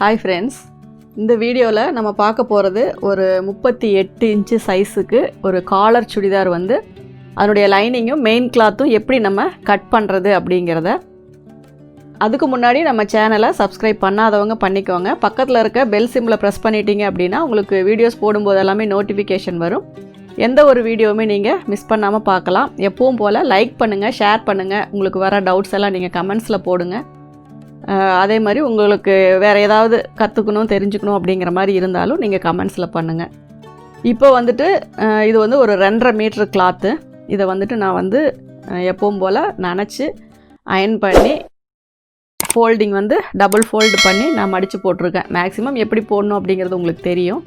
Hi friends, இந்த வீடியோவில் நம்ம பார்க்க போகிறது ஒரு 38 இன்ச்சு சைஸுக்கு ஒரு காலர் சுடிதார் வந்து அதனுடைய லைனிங்கும் மெயின் கிளாத்தும் எப்படி நம்ம கட் பண்ணுறது அப்படிங்கிறத. அதுக்கு முன்னாடி நம்ம சேனலை சப்ஸ்கிரைப் பண்ணாதவங்க பண்ணிக்கோங்க. பக்கத்தில் இருக்க பெல் சிம்மில் ப்ரெஸ் பண்ணிட்டீங்க அப்படின்னா உங்களுக்கு வீடியோஸ் போடும்போது எல்லாமே நோட்டிஃபிகேஷன் வரும். எந்த ஒரு வீடியோவுமே நீங்கள் மிஸ் பண்ணாமல் பார்க்கலாம். எப்பவும் போல் லைக் பண்ணுங்கள், ஷேர் பண்ணுங்கள். உங்களுக்கு வர டவுட்ஸ் எல்லாம் நீங்கள் கமெண்ட்ஸில் போடுங்க. அதே மாதிரி உங்களுக்கு வேறு ஏதாவது கற்றுக்கணும் தெரிஞ்சுக்கணும் அப்படிங்கிற மாதிரி இருந்தாலும் நீங்கள் கமெண்ட்ஸில் பண்ணுங்கள். இப்போ வந்துட்டு இது வந்து ஒரு 2.5 மீட்டர் கிளாத்து. இதை வந்துட்டு நான் வந்து எப்பவும் போல் நனைச்சி அயன் பண்ணி ஃபோல்டிங் வந்து டபுள் ஃபோல்டு பண்ணி நான் மடித்து போட்டிருக்கேன். மேக்ஸிமம் எப்படி போடணும் அப்படிங்கிறது உங்களுக்கு தெரியும்.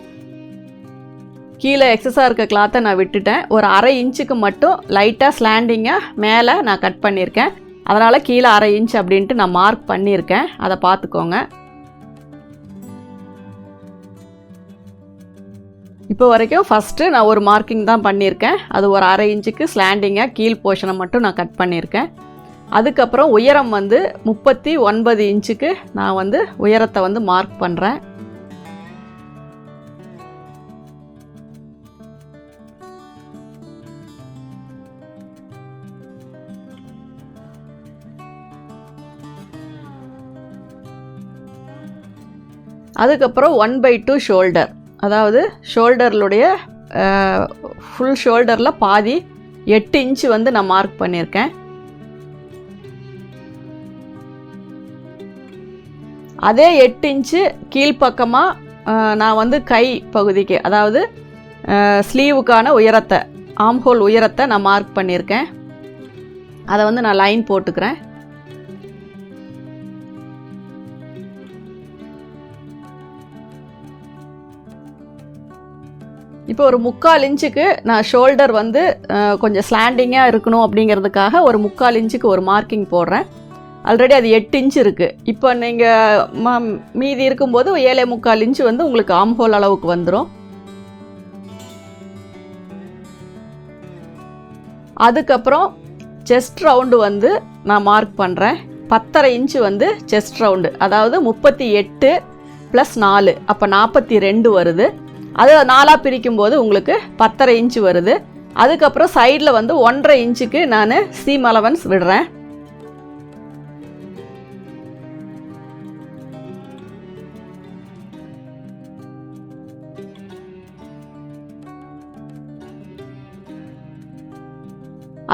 கீழே எக்ஸஸாக இருக்க கிளாத்தை நான் விட்டுட்டேன். ஒரு 1/2 இன்ச்சுக்கு மட்டும் லைட்டாக ஸ்லாண்டிங்காக மேலே நான் கட் பண்ணியிருக்கேன். அதனால் கீழே 1/2 இன்ச் அப்படின்ட்டு நான் மார்க் பண்ணியிருக்கேன். அதை பார்த்துக்கோங்க. இப்போ வரைக்கும் ஃபஸ்ட்டு நான் ஒரு மார்க்கிங் தான் பண்ணியிருக்கேன். அது ஒரு 1/2 இன்ச்சுக்கு ஸ்லாண்டிங்காக கீழ் போர்ஷனை மட்டும் நான் கட் பண்ணியிருக்கேன். அதுக்கப்புறம் உயரம் வந்து 39 இன்ச்சுக்கு நான் வந்து உயரத்தை வந்து மார்க் பண்ணுறேன். அதுக்கப்புறம் 1/2 ஷோல்டர், அதாவது ஷோல்டர்லுடைய ஃபுல் ஷோல்டரில் பாதி 8 இன்ச்சு வந்து நான் மார்க் பண்ணியிருக்கேன். அதே 8 இன்ச்சு கீழ்ப்பக்கமாக நான் வந்து கை பகுதிக்கு, அதாவது ஸ்லீவுக்கான உயரத்தை, ஆம்ஹோல் உயரத்தை நான் மார்க் பண்ணியிருக்கேன். அதை வந்து நான் லைன் போட்டுக்கிறேன். இப்போ ஒரு 3/4 இன்ச்சுக்கு நான் ஷோல்டர் வந்து கொஞ்சம் ஸ்லாண்டிங்காக இருக்கணும் அப்படிங்கிறதுக்காக ஒரு 3/4 இன்ச்சுக்கு ஒரு மார்க்கிங் போடுறேன். ஆல்ரெடி அது 8 இன்ச் இருக்குது. இப்போ நீங்கள் மீதி இருக்கும்போது 7.25 இன்ச்சு வந்து உங்களுக்கு ஆம்ஹோல் அளவுக்கு வந்துடும். அதுக்கப்புறம் செஸ்ட் ரவுண்டு வந்து நான் மார்க் பண்ணுறேன். 10.5 இன்ச்சு வந்து செஸ்ட் ரவுண்டு, அதாவது 38 + 4 அப்போ 42 வருது. அது 4ஆக பிரிக்கும்போது உங்களுக்கு 10.5 இன்ச்சு வருது. அதுக்கப்புறம் சைடில் வந்து 1.5 இன்ச்சுக்கு நான் சீம் அலவன்ஸ் விடுறேன்.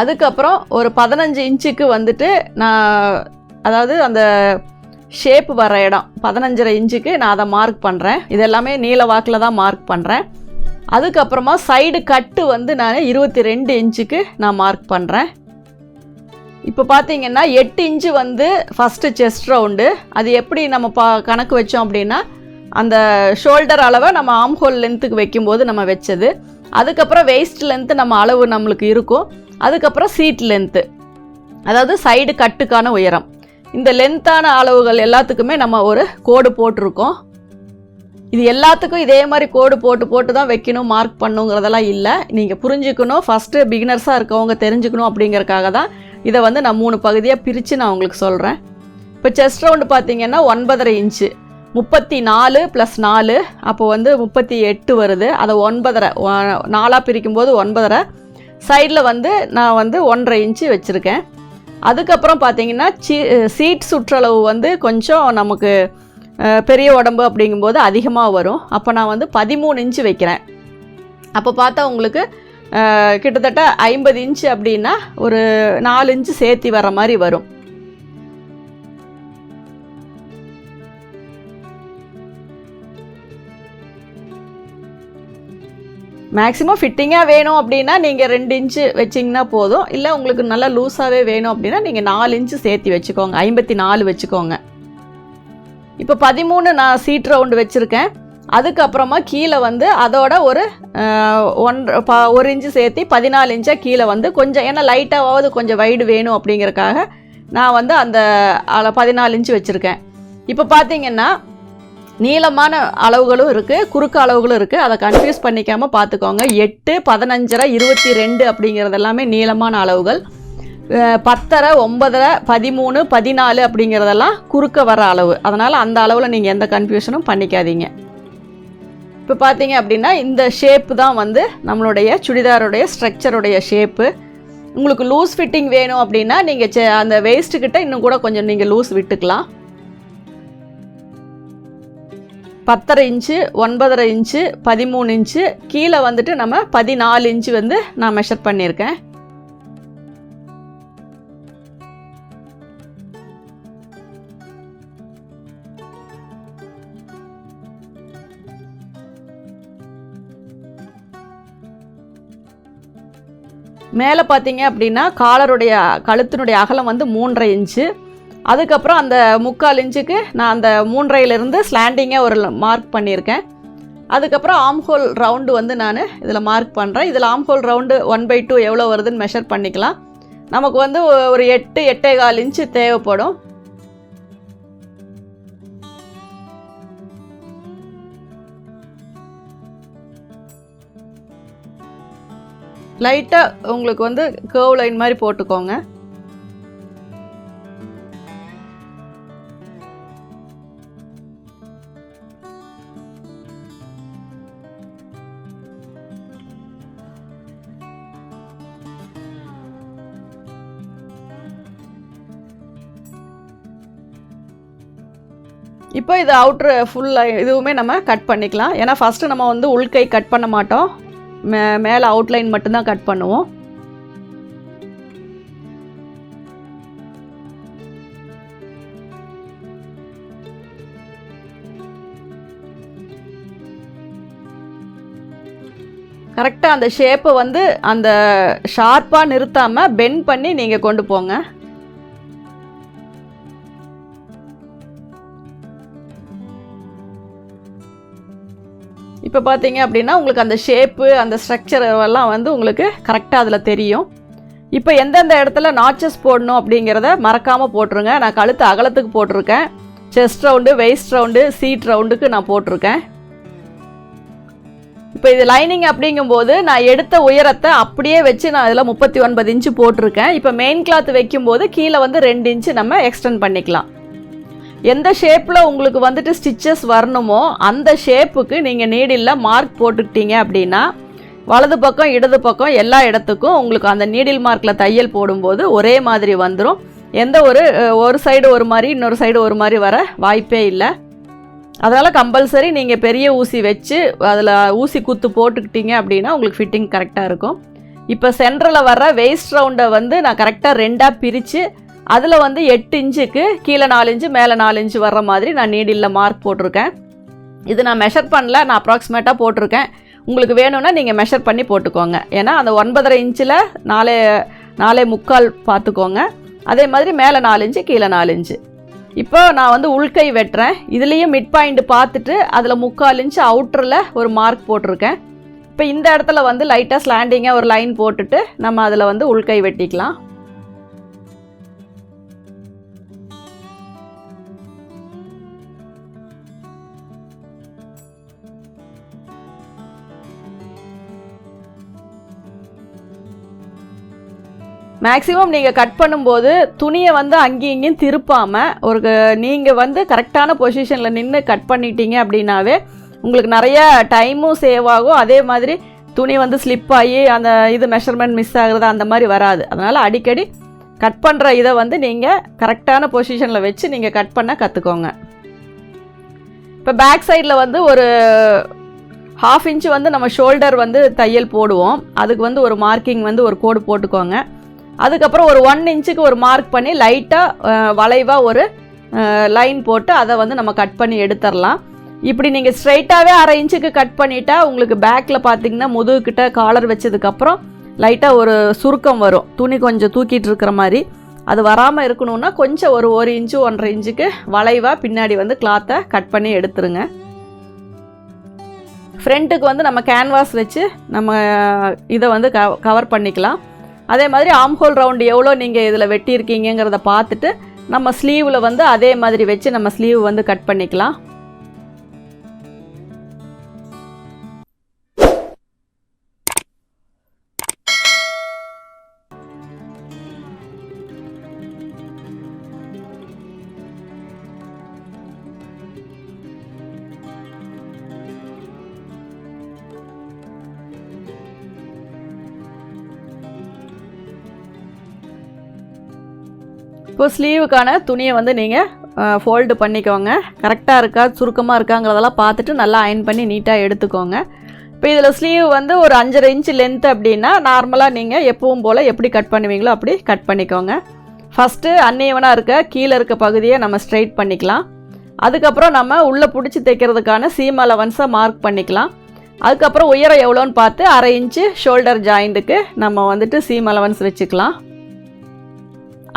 அதுக்கப்புறம் ஒரு 15 இன்ச்சுக்கு வந்துட்டு நான், அதாவது அந்த ஷேப் வர இடம் 15.5 இன்ச்சுக்கு நான் அதை மார்க் பண்ணுறேன். இது எல்லாமே நீல வாக்கில் தான் மார்க் பண்ணுறேன். அதுக்கப்புறமா சைடு கட்டு வந்து நான் 22 இன்ச்சுக்கு நான் மார்க் பண்ணுறேன். இப்போ பார்த்தீங்கன்னா 8 இன்ச்சு வந்து ஃபஸ்ட்டு செஸ்ட் ரவுண்டு. அது எப்படி நம்ம கணக்கு வச்சோம் அப்படின்னா, அந்த ஷோல்டர் அளவை நம்ம ஆம்ஹோல் லென்த்துக்கு வைக்கும்போது நம்ம வச்சது. அதுக்கப்புறம் வெயிஸ்ட் லென்த்து நம்ம அளவு நம்மளுக்கு இருக்கும். அதுக்கப்புறம் சீட் லென்த்து, அதாவது சைடு கட்டுக்கான உயரம். இந்த லென்த்தான அளவுகள் எல்லாத்துக்குமே நம்ம ஒரு கோடு போட்டிருக்கோம். இது எல்லாத்துக்கும் இதே மாதிரி கோடு போட்டு தான் வைக்கணும், மார்க் பண்ணுங்கிறதெல்லாம் இல்லை. நீங்கள் புரிஞ்சுக்கணும், ஃபஸ்ட்டு பிகினர்ஸாக இருக்கவங்க தெரிஞ்சுக்கணும் அப்படிங்கிறக்காக தான் இதை வந்து நான் 3 பகுதியாக பிரித்து நான் உங்களுக்கு சொல்கிறேன். இப்போ செஸ்ட் ரவுண்டு பார்த்தீங்கன்னா 9.5 இன்ச்சு, 34 + 4 அப்போ வந்து 38 வருது. அதை 9.5 4ஆக பிரிக்கும்போது 9.5. சைடில் வந்து நான் வந்து 1.5 இன்ச்சு வச்சுருக்கேன். அதுக்கப்புறம் பார்த்தீங்கன்னா சீட் சுற்றளவு வந்து கொஞ்சம் நமக்கு பெரிய உடம்பு அப்படிங்கும்போது அதிகமாக வரும். அப்போ நான் வந்து 13 இன்ச்சு வைக்கிறேன். அப்போ பார்த்தா உங்களுக்கு கிட்டத்தட்ட 50 இன்ச்சு அப்படின்னா ஒரு 4 இன்ச்சு சேர்த்தி வர மாதிரி வரும். மேக்ஸிமம் ஃபிட்டிங்காக வேணும் அப்படின்னா நீங்கள் 2 இன்ச்சு வச்சிங்கன்னா போதும். இல்லை உங்களுக்கு நல்லா லூஸாகவே வேணும் அப்படின்னா நீங்கள் 4 இன்ச்சு சேர்த்து வச்சுக்கோங்க, 54 வச்சுக்கோங்க. இப்போ 13 நான் சீட் ரவுண்டு வச்சுருக்கேன். அதுக்கப்புறமா கீழே வந்து அதோட ஒரு 1 இன்ச்சு சேர்த்து 14 இன்ச்சாக கீழே வந்து கொஞ்சம், ஏன்னா லைட்டாவது கொஞ்சம் வைடு வேணும் அப்படிங்கிறக்காக நான் வந்து அந்த 14 இன்ச்சு வச்சுருக்கேன். இப்போ பார்த்தீங்கன்னா நீளமான அளவுகளும் இருக்குது, குறுக்கு அளவுகளும் இருக்குது. அதை கன்ஃபியூஸ் பண்ணிக்காமல் பார்த்துக்கோங்க. 8, 15, 22 அப்படிங்கிறது எல்லாமே நீளமான அளவுகள். 10.5, 9.5, 13, 14 அப்படிங்கிறதெல்லாம் குறுக்க வர அளவு. அதனால் அந்த அளவில் நீங்கள் எந்த கன்ஃபியூஷனும் பண்ணிக்காதீங்க. இப்போ பார்த்தீங்க அப்படின்னா இந்த ஷேப்பு தான் வந்து நம்மளுடைய சுடிதாருடைய ஸ்ட்ரக்சருடைய ஷேப்பு. உங்களுக்கு லூஸ் ஃபிட்டிங் வேணும் அப்படின்னா நீங்கள் அந்த வேஸ்ட்டுக்கிட்ட இன்னும் கூட கொஞ்சம் நீங்கள் லூஸ் விட்டுக்கலாம். 10.5 இன்ச்சு, 9.5 இன்ச்சு, 13 இன்ச்சு, கீழே வந்துட்டு நம்ம 14 இன்ச்சு வந்து நான் மெஷர் பண்ணியிருக்கேன். மேலே பார்த்தீங்க அப்படின்னா கழுத்தினுடைய அகலம் வந்து 3.5 இன்ச்சு. அதுக்கப்புறம் அந்த 3/4 இன்ச்சுக்கு நான் அந்த 3.5லேருந்து ஸ்லாண்டிங்காக ஒரு மார்க் பண்ணியிருக்கேன். அதுக்கப்புறம் ஆம்ஹோல் ரவுண்டு வந்து நான் இதில் மார்க் பண்ணுறேன். இதில் ஆம்ஹோல் ரவுண்டு 1/2 எவ்வளோ வருதுன்னு மெஷர் பண்ணிக்கலாம். நமக்கு வந்து ஒரு 8, 8.25 இன்ச்சு தேவைப்படும். லைட்டாக உங்களுக்கு வந்து கர்வ் லைன் மாதிரி போட்டுக்கோங்க. இப்போ இது அவுட்ரு ஃபுல்லாக இதுவுமே நம்ம கட் பண்ணிக்கலாம். ஏன்னா ஃபஸ்ட்டு நம்ம வந்து உள்கை கட் பண்ண மாட்டோம், மேலே அவுட்லைன் மட்டும்தான் கட் பண்ணுவோம். கரெக்டாக அந்த ஷேப்பை வந்து அந்த ஷார்ப்பாக நிறுத்தாமல் பெண்ட் பண்ணி நீங்கள் கொண்டு போங்க. இப்போ பார்த்தீங்க அப்படின்னா உங்களுக்கு அந்த ஷேப்பு அந்த ஸ்ட்ரக்சர் எல்லாம் வந்து உங்களுக்கு கரெக்டாக அதில் தெரியும். இப்போ எந்தெந்த இடத்துல நாச்சஸ் போடணும் அப்படிங்கிறத மறக்காமல் போட்டுருங்க. நான் கழுத்து அகலத்துக்கு போட்டிருக்கேன், chest round, waist round, seat ரவுண்டுக்கு நான் போட்டிருக்கேன். இப்போ இது லைனிங் அப்படிங்கும்போது நான் எடுத்த உயரத்தை அப்படியே வச்சு நான் இதில் 39 இன்ச்சு போட்டிருக்கேன். இப்போ மெயின் கிளாத் வைக்கும்போது கீழே வந்து 2 இன்ச்சு நம்ம எக்ஸ்டெண்ட் பண்ணிக்கலாம். எந்த ஷேப்பில் உங்களுக்கு வந்துட்டு ஸ்டிச்சஸ் வரணுமோ அந்த ஷேப்புக்கு நீங்கள் நீடில் மார்க் போட்டுக்கிட்டீங்க அப்படின்னா வலது பக்கம் இடது பக்கம் எல்லா இடத்துக்கும் உங்களுக்கு அந்த நீடில் மார்க்கில் தையல் போடும்போது ஒரே மாதிரி வந்துடும். எந்த ஒரு சைடு ஒரு மாதிரி இன்னொரு சைடு ஒரு மாதிரி வர வாய்ப்பே இல்லை. அதனால் கம்பல்சரி நீங்கள் பெரிய ஊசி வச்சு அதில் ஊசி குத்து போட்டுக்கிட்டீங்க அப்படின்னா உங்களுக்கு ஃபிட்டிங் கரெக்டாக இருக்கும். இப்போ சென்டரில் வர்ற வெயிஸ்ட் ரவுண்டை வந்து நான் கரெக்டாக 2ஆக பிரித்து அதில் வந்து 8 இன்ச்சுக்கு கீழே 4 இன்ச்சு மேலே 4 இன்ச்சு வர்ற மாதிரி நான் நீடில் மார்க் போட்டிருக்கேன். இது நான் மெஷர் பண்ணல, நான் அப்ராக்சிமேட்டாக போட்டிருக்கேன். உங்களுக்கு வேணும்னா நீங்கள் மெஷர் பண்ணி போட்டுக்கோங்க. ஏன்னா அந்த 9.5 இன்ச்சில் 4.25 பார்த்துக்கோங்க. அதே மாதிரி மேலே 4 இன்ச்சு கீழே 4 இன்ச்சு. இப்போ நான் வந்து உள்கை வெட்டுறேன். இதுலேயும் மிட் பாயிண்ட் பார்த்துட்டு அதில் 3/4 இன்ச்சு அவுட்டரில் ஒரு மார்க் போட்டிருக்கேன். இப்போ இந்த இடத்துல வந்து லைட்டாக ஸ்லாண்டிங்காக ஒரு லைன் போட்டுட்டு நம்ம அதில் வந்து உள்கை வெட்டிக்கலாம். மேக்ஸிமம் நீங்கள் கட் பண்ணும்போது துணியை வந்து அங்கேயும் இங்கேயும் திருப்பாமல் நீங்கள் வந்து கரெக்டான பொசிஷனில் நின்று கட் பண்ணிட்டீங்க அப்படின்னாவே உங்களுக்கு நிறைய டைமும் சேவ் ஆகும். அதே மாதிரி துணி வந்து ஸ்லிப் ஆகி அந்த மெஷர்மெண்ட் மிஸ் ஆகுறது அந்த மாதிரி வராது. அதனால் அடிக்கடி கட் பண்ணுற இதை வந்து நீங்கள் கரெக்டான பொசிஷனில் வச்சு நீங்கள் கட் பண்ண கற்றுக்கோங்க. இப்போ பேக் சைடில் வந்து ஒரு 1/2 இன்ச்சு வந்து நம்ம ஷோல்டர் வந்து தையல் போடுவோம். அதுக்கு வந்து ஒரு மார்க்கிங் வந்து ஒரு கோடு போட்டுக்கோங்க. அதுக்கப்புறம் ஒரு 1 இன்ச்சுக்கு ஒரு மார்க் பண்ணி லைட்டாக வளைவாக ஒரு லைன் போட்டு அதை வந்து நம்ம கட் பண்ணி எடுத்துடலாம். இப்படி நீங்கள் ஸ்ட்ரைட்டாகவே 1/2 இன்ச்சுக்கு கட் பண்ணிட்டா உங்களுக்கு பேக்கில் பார்த்தீங்கன்னா முதுகுக்கிட்ட காலர் வச்சதுக்கப்புறம் லைட்டாக ஒரு சுருக்கம் வரும், துணி கொஞ்சம் தூக்கிட்டு இருக்கிற மாதிரி. அது வராமல் இருக்கணும்னா கொஞ்சம் ஒரு 1 இன்ச்சு 1.5 இன்ச்சுக்கு வளைவாக பின்னாடி வந்து கிளாத்தை கட் பண்ணி எடுத்துருங்க. ஃப்ரண்ட்டுக்கு வந்து நம்ம கேன்வாஸ் வச்சு நம்ம இதை வந்து கவர் பண்ணிக்கலாம். அதே மாதிரி ஆம்ஹோல் ரவுண்டு எவ்வளோ நீங்கள் இதில் வெட்டியிருக்கீங்கிறத பார்த்துட்டு நம்ம ஸ்லீவில் வந்து அதே மாதிரி வச்சு நம்ம ஸ்லீவ் வந்து கட் பண்ணிக்கலாம். இப்போ ஸ்லீவுக்கான துணியை வந்து நீங்கள் ஃபோல்டு பண்ணிக்கோங்க. கரெக்டாக இருக்கா சுருக்கமாக இருக்காங்கிறதெல்லாம் பார்த்துட்டு நல்லா அயன் பண்ணி நீட்டாக எடுத்துக்கோங்க. இப்போ இதில் ஸ்லீவ் வந்து ஒரு 5.5 இன்ச்சு லென்த் அப்படின்னா நார்மலாக நீங்கள் எப்பவும் போல் எப்படி கட் பண்ணுவீங்களோ அப்படி கட் பண்ணிக்கோங்க. ஃபஸ்ட்டு அன்ஈவனாக இருக்க கீழே இருக்க பகுதியை நம்ம ஸ்ட்ரைட் பண்ணிக்கலாம். அதுக்கப்புறம் நம்ம உள்ளே பிடிச்சி தைக்கிறதுக்கான சீம் அலவன்ஸை மார்க் பண்ணிக்கலாம். அதுக்கப்புறம் உயரம் எவ்வளோன்னு பார்த்து 1/2 இன்ச்சு ஷோல்டர் ஜாயிண்ட்டுக்கு நம்ம வந்துட்டு சீம் அலவன்ஸ் வச்சுக்கலாம்.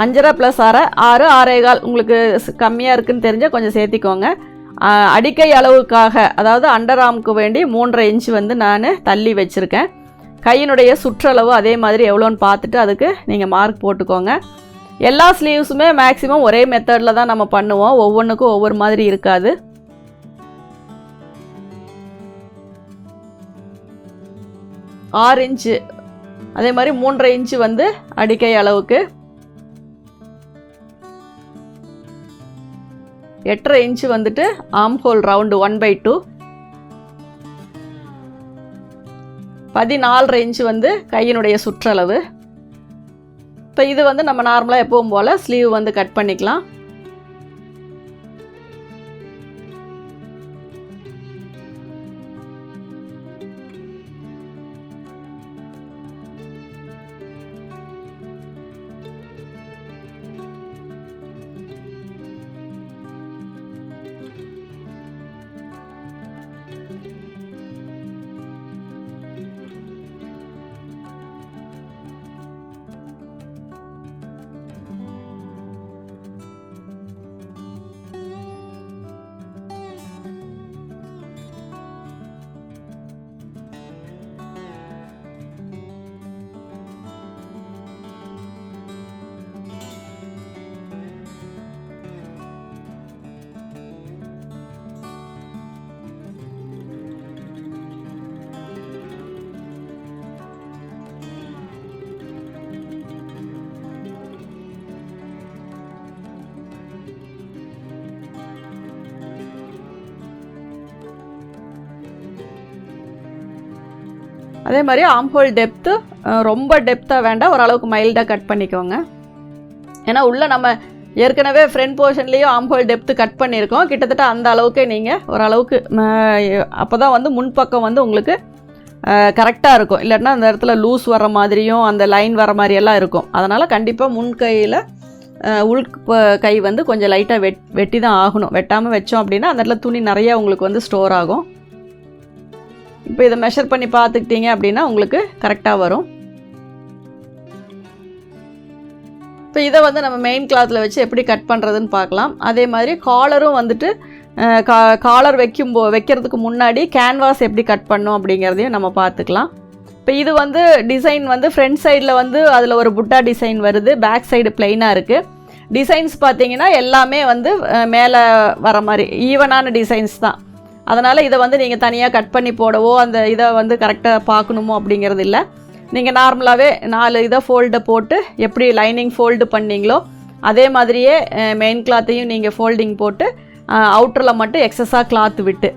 5.5 + 6 6 6.25 உங்களுக்கு கம்மியாக இருக்குதுன்னு தெரிஞ்சால் கொஞ்சம் சேர்த்திக்கோங்க. அடிக்கை அளவுக்காக அதாவது அண்டர் ஆர்முக்கு வேண்டி 3.5 இன்ச்சு வந்து நான் தள்ளி வச்சுருக்கேன். கையினுடைய சுற்றளவு அதே மாதிரி எவ்வளோன்னு பார்த்துட்டு அதுக்கு நீங்கள் மார்க் போட்டுக்கோங்க. எல்லா ஸ்லீவ்ஸுமே மேக்ஸிமம் ஒரே மெத்தடில் தான் நம்ம பண்ணுவோம். ஒவ்வொன்றுக்கும் ஒவ்வொரு மாதிரி இருக்காது. ஆறு இன்ச்சு அதே மாதிரி 3.5 இன்ச்சு வந்து அடிக்கை அளவுக்கு, 8.5 இன்ச்சு வந்துட்டு ஆர்ம் ஹோல் ரவுண்டு 1/2, 14.5 இன்ச்சு வந்து கையினுடைய சுற்றளவு. இப்போ இது வந்து நம்ம நார்மலாக எப்பவும் போல் ஸ்லீவ் வந்து கட் பண்ணிக்கலாம். அதே மாதிரி ஆர்ம் ஹோல் டெப்த்து ரொம்ப டெப்த்தாக வேண்டாம், ஓரளவுக்கு மைல்டாக கட் பண்ணிக்கோங்க. ஏன்னா உள்ளே நம்ம ஏற்கனவே ஃப்ரண்ட் போர்ஷன்லேயும் ஆர்ம் ஹோல் டெப்த்து கட் பண்ணியிருக்கோம். கிட்டத்தட்ட அந்த அளவுக்கே நீங்கள் ஓரளவுக்கு அப்போ தான் வந்து முன்பக்கம் வந்து உங்களுக்கு கரெக்டாக இருக்கும். இல்லைன்னா அந்த இடத்துல லூஸ் வர மாதிரியும் அந்த லைன் வர மாதிரியெல்லாம் இருக்கும். அதனால் கண்டிப்பாக முன் கையில் உள் கை வந்து கொஞ்சம் லைட்டாக வெட்டி தான் ஆகணும். வெட்டாமல் வச்சோம் அப்படின்னா அந்த இடத்துல துணி நிறையா உங்களுக்கு வந்து ஸ்டோர் ஆகும். இப்போ இதை மெஷர் பண்ணி பார்த்துக்கிட்டீங்க அப்படின்னா உங்களுக்கு கரெக்டாக வரும். இப்போ இதை வந்து நம்ம மெயின் கிளாத்தில் வச்சு எப்படி கட் பண்ணுறதுன்னு பார்க்கலாம். அதே மாதிரி காலரும் வந்துட்டு காலர் வைக்கிறதுக்கு முன்னாடி கேன்வாஸ் எப்படி கட் பண்ணோம் அப்படிங்கிறதையும் நம்ம பார்த்துக்கலாம். இப்போ இது வந்து டிசைன் வந்து ஃப்ரண்ட் சைடில் வந்து அதில் ஒரு புட்டா டிசைன் வருது, பேக் சைடு பிளெயினாக இருக்குது. டிசைன்ஸ் பார்த்தீங்கன்னா எல்லாமே வந்து மேலே வர மாதிரி ஈவனான டிசைன்ஸ் தான். அதனால் இதை வந்து நீங்கள் தனியாக கட் பண்ணி போடவோ அந்த இதை வந்து கரெக்டாக பார்க்கணுமோ அப்படிங்கிறது இல்லை. நீங்கள் நார்மலாகவே 4 இதை ஃபோல்டை போட்டு எப்படி லைனிங் ஃபோல்டு பண்ணிங்களோ அதே மாதிரியே மெயின் கிளாத்தையும் நீங்கள் ஃபோல்டிங் போட்டு அவுட்டரில் மட்டும் எக்ஸஸாக கிளாத் விட்டு,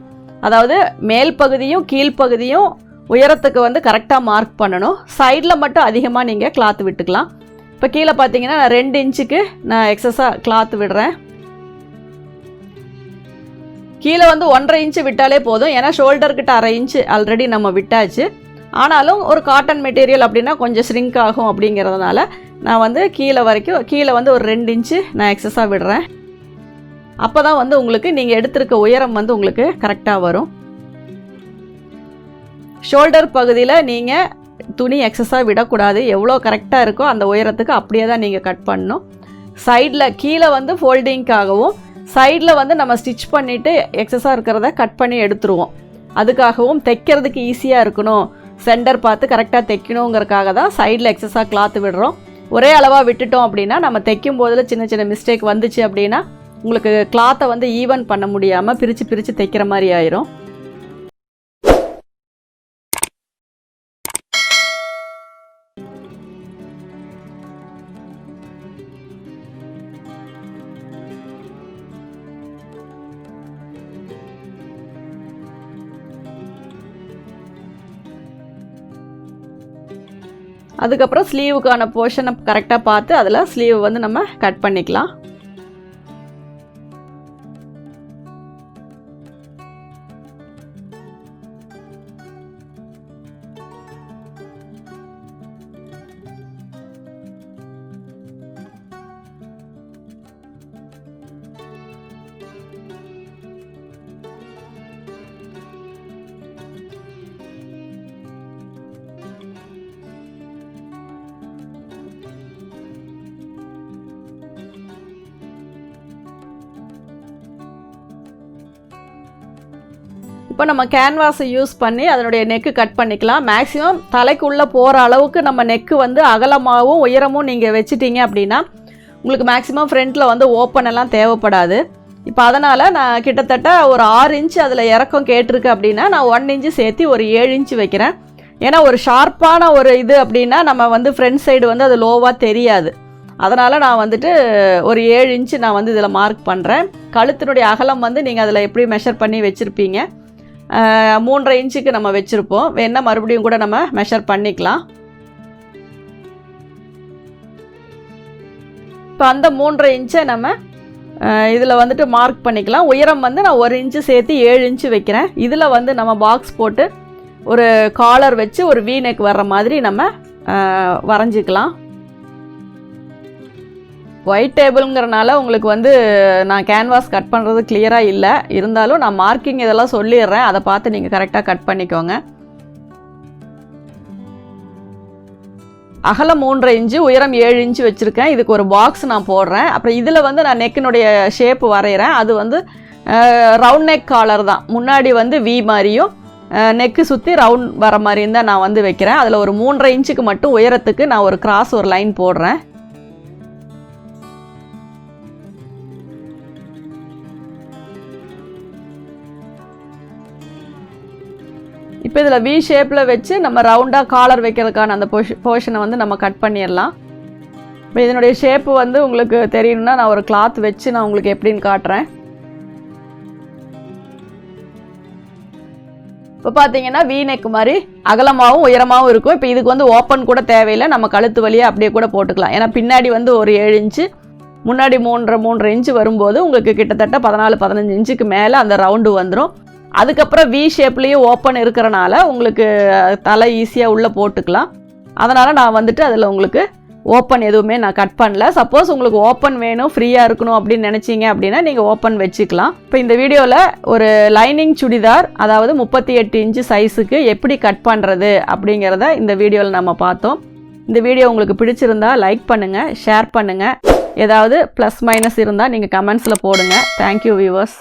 அதாவது மேல் பகுதியும் கீழ்ப்பகுதியும் உயரத்துக்கு வந்து கரெக்டாக மார்க் பண்ணணும். சைடில் மட்டும் அதிகமாக நீங்கள் கிளாத் விட்டுக்கலாம். இப்போ கீழே பார்த்தீங்கன்னா நான் 2 இன்ச்சுக்கு நான் எக்ஸஸாக கிளாத் விடுறேன். கீழே வந்து 1.5 இன்ச்சு விட்டாலே போதும். ஏன்னா ஷோல்டர்கிட்ட 1/2 இன்ச்சு ஆல்ரெடி நம்ம விட்டாச்சு. ஆனாலும் ஒரு காட்டன் மெட்டீரியல் அப்படின்னா கொஞ்சம் ஸ்ரிங்க் ஆகும். அப்படிங்கிறதுனால நான் வந்து கீழே வந்து ஒரு 2 இன்ச்சு நான் எக்ஸஸாக விடுறேன். அப்போ தான் வந்து உங்களுக்கு நீங்கள் எடுத்திருக்க உயரம் வந்து உங்களுக்கு கரெக்டாக வரும். ஷோல்டர் பகுதியில் நீங்கள் துணி எக்ஸஸாக விடக்கூடாது. எவ்வளோ கரெக்டாக இருக்கோ அந்த உயரத்துக்கு அப்படியே தான் நீங்கள் கட் பண்ணணும். சைடில் கீழே வந்து ஃபோல்டிங்காகவும் சைடில் வந்து நம்ம ஸ்டிச் பண்ணிவிட்டு எக்ஸஸாக இருக்கிறத கட் பண்ணி எடுத்துருவோம். அதுக்காகவும் தைக்கிறதுக்கு ஈஸியாக இருக்கணும், சென்டர் பார்த்து கரெக்டாக தைக்கணுங்கிறதுக்காக தான் சைடில் எக்ஸஸாக கிளாத் விடுறோம். ஒரே அளவாக விட்டுட்டோம் அப்படின்னா நம்ம தைக்கும் போதில் சின்ன சின்ன மிஸ்டேக் வந்துச்சு அப்படின்னா உங்களுக்கு கிளாத்தை வந்து ஈவன் பண்ண முடியாமல் பிரித்து தைக்கிற மாதிரி ஆயிரும். அதுக்கப்புறம் ஸ்லீவுக்கான போர்ஷனை கரெக்டாக பார்த்து அதில் ஸ்லீவ் வந்து நம்ம கட் பண்ணிக்கலாம். இப்போ நம்ம கேன்வாஸை யூஸ் பண்ணி அதனுடைய நெக்கு கட் பண்ணிக்கலாம். மேக்ஸிமம் தலைக்குள்ளே போகிற அளவுக்கு நம்ம நெக்கு வந்து அகலமாகவும் உயரமும் நீங்கள் வச்சிட்டிங்க அப்படின்னா உங்களுக்கு மேக்ஸிமம் ஃப்ரண்ட்டில் வந்து ஓப்பன் எல்லாம் தேவைப்படாது. இப்போ அதனால் நான் கிட்டத்தட்ட ஒரு 6 இன்ச்சு அதில் இறக்கம் கேட்டிருக்கு அப்படின்னா நான் 1 இன்ச்சு சேர்த்து ஒரு 7 இன்ச்சு வைக்கிறேன். ஏன்னா ஒரு ஷார்ப்பான ஒரு இது அப்படின்னா நம்ம வந்து ஃப்ரண்ட் சைடு வந்து அது லோவாக தெரியாது. அதனால் நான் வந்துட்டு ஒரு 7 இன்ச்சு நான் வந்து இதில் மார்க் பண்ணுறேன். கழுத்தினுடைய அகலம் வந்து நீங்கள் அதில் எப்படி மெஷர் பண்ணி வச்சுருப்பீங்க, 3.5 இன்ச்சுக்கு நம்ம வச்சுருப்போம். வேணா மறுபடியும் கூட நம்ம மெஷர் பண்ணிக்கலாம். இப்போ அந்த 3.5 இன்ச்சை நம்ம இதில் வந்துட்டு மார்க் பண்ணிக்கலாம். உயரம் வந்து நான் 1 இன்ச்சு சேர்த்து 7 இன்ச்சு வைக்கிறேன். இதில் வந்து நம்ம பாக்ஸ் போட்டு ஒரு காலர் வச்சு ஒரு வீ நெக் வர்ற மாதிரி நம்ம வரைஞ்சிக்கலாம். ஒயிட் டேபிள்ங்கிறனால உங்களுக்கு வந்து நான் கேன்வாஸ் கட் பண்ணுறது கிளியராக இல்லை. இருந்தாலும் நான் மார்க்கிங் இதெல்லாம் சொல்லிடுறேன், அதை பார்த்து நீங்கள் கரெக்டாக கட் பண்ணிக்கோங்க. அகலம் 3.5 இன்ச்சு, உயரம் 7 இன்ச்சு வச்சுருக்கேன். இதுக்கு ஒரு பாக்ஸ் நான் போடுறேன். அப்புறம் இதில் வந்து நான் நெக்கினுடைய ஷேப்பு வரைகிறேன். அது வந்து ரவுண்ட் நெக் காலர் தான். முன்னாடி வந்து வி மாதிரியும் நெக்கு சுற்றி ரவுண்ட் வர மாதிரியும் தான் நான் வந்து வைக்கிறேன். அதில் ஒரு 3.5 இன்ச்சுக்கு மட்டும் உயரத்துக்கு நான் ஒரு கிராஸ் ஒரு லைன் போடுறேன். இப்போ இதில் வி ஷேப்பில் வச்சு நம்ம ரவுண்டாக காலர் வைக்கிறதுக்கான அந்த போர்ஷனை வந்து நம்ம கட் பண்ணிடலாம். இப்போ இதனுடைய ஷேப்பு வந்து உங்களுக்கு தெரியணும்னா நான் ஒரு கிளாத் வச்சு நான் உங்களுக்கு எப்படின்னு காட்டுறேன். இப்போ பார்த்தீங்கன்னா வி நெக் மாதிரி அகலமாகவும் உயரமாகவும் இருக்கும். இப்போ இதுக்கு வந்து ஓப்பன் கூட தேவையில்லை, நம்ம கழுத்து வழியாக அப்படியே கூட போட்டுக்கலாம். ஏன்னா பின்னாடி வந்து ஒரு 7 இன்ச்சு, முன்னாடி 3.5 இன்ச்சு வரும்போது உங்களுக்கு கிட்டத்தட்ட 14-15 இன்ச்சுக்கு மேலே அந்த ரவுண்டு வந்துடும். அதுக்கப்புறம் வி ஷேப்லேயும் ஓப்பன் இருக்கிறனால உங்களுக்கு தலை ஈஸியாக உள்ளே போட்டுக்கலாம். அதனால் நான் வந்துட்டு அதில் உங்களுக்கு ஓப்பன் எதுவுமே நான் கட் பண்ணல. சப்போஸ் உங்களுக்கு ஓப்பன் வேணும், ஃப்ரீயாக இருக்கணும் அப்படின்னு நினச்சிங்க அப்படின்னா நீங்கள் ஓப்பன் வச்சுக்கலாம். இப்போ இந்த வீடியோவில் ஒரு லைனிங் சுடிதார், அதாவது 38 இன்ச்சு சைஸுக்கு எப்படி கட் பண்ணுறது அப்படிங்கிறத இந்த வீடியோவில் நம்ம பார்த்தோம். இந்த வீடியோ உங்களுக்கு பிடிச்சிருந்தா லைக் பண்ணுங்கள், ஷேர் பண்ணுங்கள். ஏதாவது ப்ளஸ் மைனஸ் இருந்தால் நீங்கள் கமெண்ட்ஸில் போடுங்க. Thank you viewers.